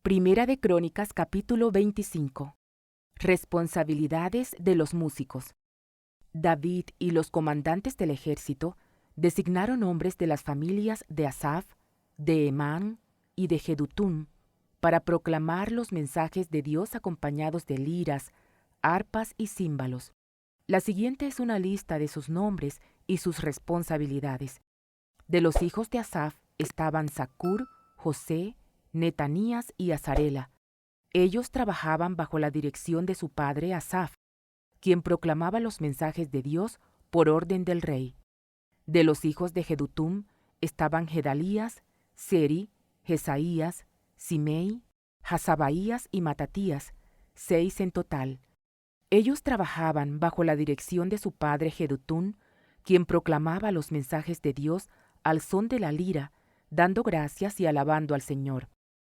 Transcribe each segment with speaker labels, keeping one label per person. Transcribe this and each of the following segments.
Speaker 1: Primera de Crónicas, capítulo 25. Responsabilidades de los músicos. David y los comandantes del ejército designaron hombres de las familias de Asaf, de Hemán y de Jedutún para proclamar los mensajes de Dios acompañados de liras, arpas y címbalos. La siguiente es una lista de sus nombres y sus responsabilidades. De los hijos de Asaf estaban Zacur, José, Netanías y Azarela. Ellos trabajaban bajo la dirección de su padre Asaf, quien proclamaba los mensajes de Dios por orden del rey. De los hijos de Jedutún estaban Gedalías, Seri, Jesaías, Simei, Hasabaías y Matatías, 6 en total. Ellos trabajaban bajo la dirección de su padre Jedutún, quien proclamaba los mensajes de Dios al son de la lira, dando gracias y alabando al Señor.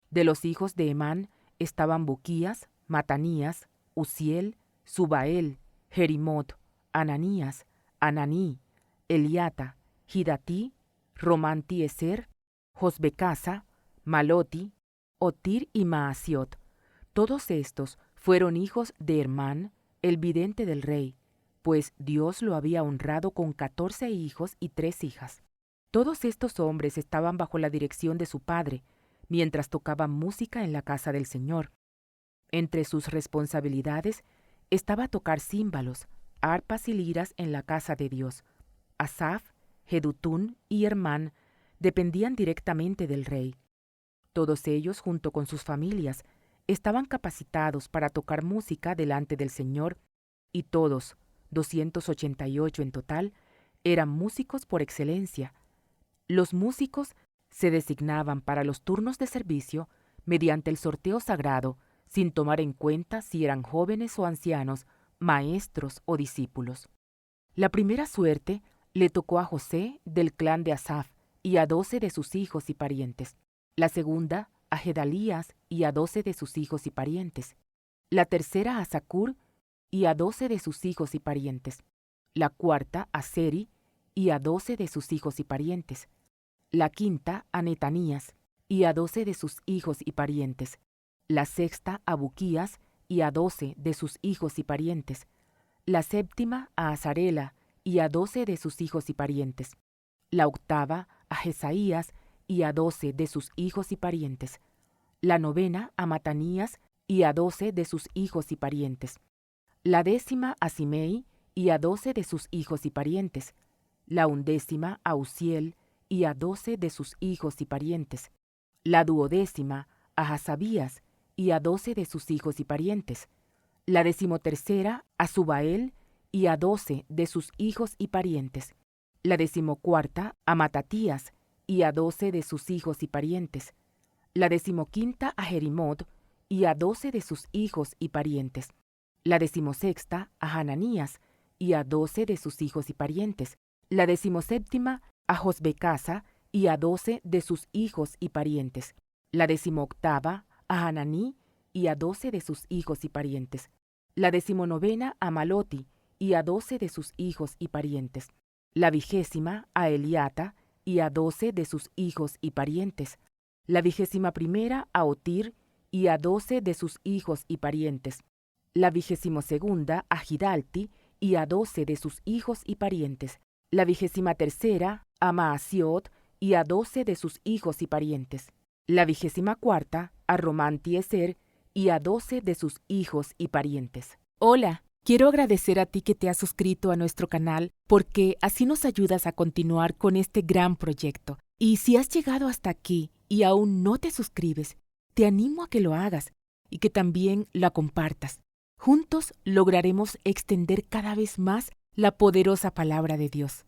Speaker 1: De los hijos de Hemán estaban Buquías, Matanías, Uziel, Subael, Jerimot, Ananías, Ananí, Eliata, Gidatí, Romantieser, Josbecasa, Maloti, Otir y Maasiot. Todos estos fueron hijos de Hermán, el vidente del rey, pues Dios lo había honrado con 14 hijos y 3 hijas. Todos estos hombres estaban bajo la dirección de su padre, mientras tocaban música en la casa del Señor. Entre sus responsabilidades estaba tocar címbalos, arpas y liras en la casa de Dios. Asaf, Jedutún y Hermán dependían directamente del rey. Todos ellos, junto con sus familias, estaban capacitados para tocar música delante del Señor, y todos, 288 en total, eran músicos por excelencia. Los músicos se designaban para los turnos de servicio mediante el sorteo sagrado, sin tomar en cuenta si eran jóvenes o ancianos, maestros o discípulos. La primera suerte le tocó a José del clan de Asaf y a 12 de sus hijos y parientes. La segunda a Gedalías y a 12 de sus hijos y parientes. La tercera a Zacur y a 12 de sus hijos y parientes. La cuarta a Seri y a 12 de sus hijos y parientes. La quinta a Netanías y a 12 de sus hijos y parientes. La sexta a Buquías y a 12 de sus hijos y parientes. La séptima a Azarela y a 12 de sus hijos y parientes. La octava a Jesaías y a 12 de sus hijos y parientes. La novena a Matanías y a 12 de sus hijos y parientes. La décima a Simei y a 12 de sus hijos y parientes. La undécima a Uziel y a 12 de sus hijos y parientes. La duodécima a Hasabías y a 12 de sus hijos y parientes. La decimotercera a Subael y a 12 de sus hijos y parientes. La decimocuarta a Matatías y a 12 de sus hijos y parientes. La decimoquinta a Jerimot y a 12 de sus hijos y parientes. La decimosexta a Hananías y a 12 de sus hijos y parientes. La decimoséptima a Josbecasa y a 12 de sus hijos y parientes. La decimoctava a Hananí y a 12 de sus hijos y parientes. La decimonovena a Maloti y a 12 de sus hijos y parientes. La vigésima a Eliata y a 12 de sus hijos y parientes. La vigésima primera a Otir y a 12 de sus hijos y parientes. La vigésimosegunda a Gidalti y a 12 de sus hijos y parientes. La vigésima tercera a Maasiot y a 12 de sus hijos y parientes. La vigésima cuarta a Romantieser y a 12 de sus hijos y parientes. Hola, quiero agradecer a ti que te has suscrito a nuestro canal porque así nos ayudas a continuar con este gran proyecto. Y si has llegado hasta aquí y aún no te suscribes, te animo a que lo hagas y que también la compartas. Juntos lograremos extender cada vez más la poderosa palabra de Dios.